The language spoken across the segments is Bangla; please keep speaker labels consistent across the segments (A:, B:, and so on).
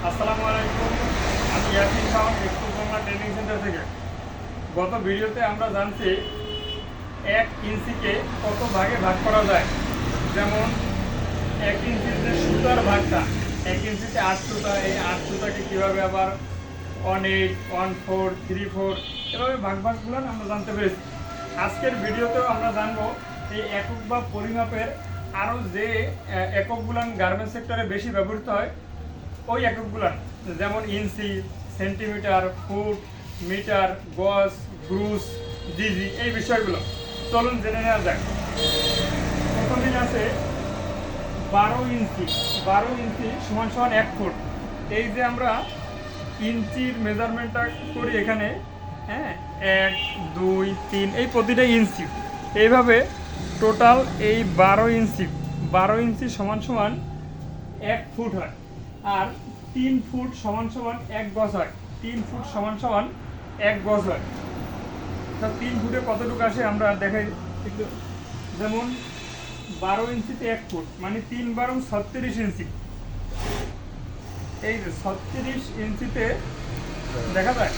A: আসসালামু আলাইকুম। আমি ইয়াসিন খান স্কুল বাংলা ট্রেনিং সেন্টার থেকে। গত ভিডিওতে আমরা জানছি 1 ইঞ্চিকে কত ভাগে ভাগ করা যায়। যেমন 1 ইঞ্চির যে সুতার ভাগটা, 1 ইঞ্চিতে 8 সুতা, এই 8 সুতাকে কীভাবে আবার 1/8, 1/4, 3/4 এভাবে ভাগগুলো আমরা জানতে পেরেছি। আজকের ভিডিওতেও আমরা জানবো এই একক বা পরিমাপের আরও যে এককগুলো গার্মেন্টস সেক্টরে বেশি ব্যবহৃত হয়, ওই এককগুলো, যেমন ইঞ্চি, সেন্টিমিটার, ফুট, মিটার, গজ, গ্রুস, জিজি, এই বিষয়গুলো চলুন জেনে নেওয়া যাক। প্রথমেই আছে 12 ইঞ্চি। 12 ইঞ্চি সমান সমান 1 ফুট। এই যে আমরা ইঞ্চির মেজারমেন্টটা করি এখানে, হ্যাঁ, 1, 2, 3, এই প্রতিটা ইঞ্চি, এইভাবে টোটাল এই 12 ইঞ্চি সমান সমান 1 ফুট হয়। আর 3 ফুট সমান সমান 1 গজ হয়। 3 ফুট সমান সমান 1 গজ হয়। তা 3 ফুটে কতটুকু আসে আমরা দেখাই একটু। যেমন 12 ইঞ্চিতে 1 ফুট মানে 3 বারং 36 ইঞ্চি। এই যে 36 ইঞ্চিতে দেখা যায়,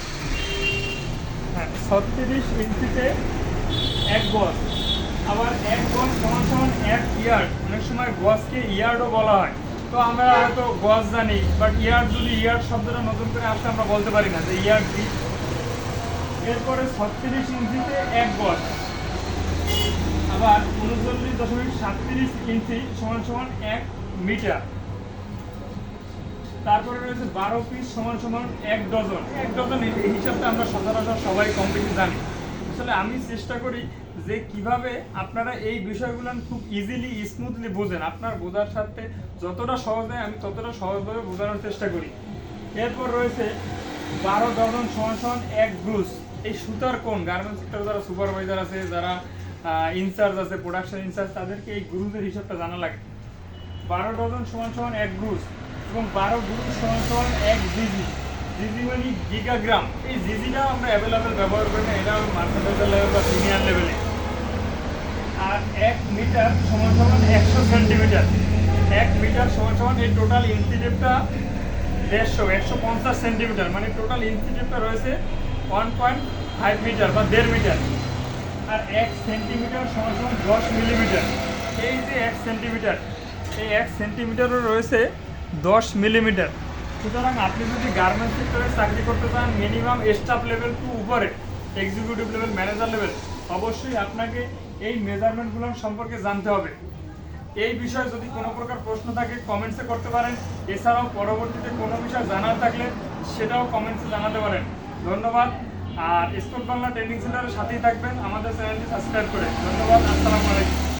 A: হ্যাঁ, 36 ইঞ্চিতে 1 গজ। আবার 1 গজ সমান সমান 1 ইয়ার্ড। অনেক সময় গজকে ইয়ার্ডও বলা হয়। তো আমরা হয়তো গজ জানি, বাট ইয়ার্ড, যদি ইয়ার্ড শব্দটা নতুন করে আসলে আমরা বলতে পারি না যে ইয়ার্ড কি। এরপরে 36 ইঞ্চিতে 1 গজ। আবার 39.37 ইঞ্চি সমান সমান 1 মিটার। তারপরে রয়েছে 12 পিস সমান সমান 1 ডজন। 1 ডজন এই হিসাবটা আমরা সচরাচর সবাই কম বেশি জানি। আসলে আমি চেষ্টা করি যে কিভাবে আপনারা এই বিষয়গুলো খুব ইজিলি স্মুথলি বোঝেন। আপনার বোঝার সাথে যতটা সহজ হয় আমি ততটা সহজভাবে বোঝানোর চেষ্টা করি। এরপর রয়েছে 12 ডজন সমান সমান 1 গ্রুস। এই সুতার কোণ, গার্মেন্টস সেক্টরে যারা সুপারভাইজার আছে, যারা ইনচার্জ আছে, প্রোডাকশন ইনচার্জ, তাদেরকে এই গ্রুসের হিসাবটা জানা লাগে। 12 ডজন সমান সমান 1 গ্রুস এবং 12 গ্রুস সমান সমান 1 জিজি। জিজি মানে গিগাগ্রাম। এই জিজিটাও আমরা অ্যাভেলেবেল ব্যবহার করি না, এটা মার্কেটাইজার লেভেল বা সিনিয়র লেভেলে। আর 1 মিটার সমান সমান 100 সেন্টিমিটার। 1 মিটার সমান সমান এই টোটাল ইঞ্চিটেপটা 150 সেন্টিমিটার, মানে টোটাল ইঞ্চিটেপটা রয়েছে 1.5 মিটার বা 1.5 মিটার। আর 1 সেন্টিমিটার সমান সমান 10 মিলিমিটার। এই যে 1 সেন্টিমিটার, এই 1 সেন্টিমিটারও রয়েছে 10 মিলিমিটার। সুতরাং আপনি যদি গার্মেন্টস সেক্টরে চাকরি করতে চান, মিনিমাম স্টাফ লেভেল টু উপরে, এক্সিকিউটিভ লেভেল, ম্যানেজার লেভেল, অবশ্যই আপনাকে এই মেজারমেন্টগুলো সম্পর্কে জানতে হবে। এই বিষয়ে যদি কোনো প্রকার প্রশ্ন থাকে কমেন্টসে করতে পারেন। এছাড়াও পরবর্তীতে কোনো বিষয় জানার থাকলে সেটাও কমেন্টসে জানাতে পারেন। ধন্যবাদ। আর স্কুল বাংলা ট্রেনিং সেন্টারের সাথেই থাকবেন, আমাদের চ্যানেলটি সাবস্ক্রাইব করে। ধন্যবাদ। আসসালামু আলাইকুম।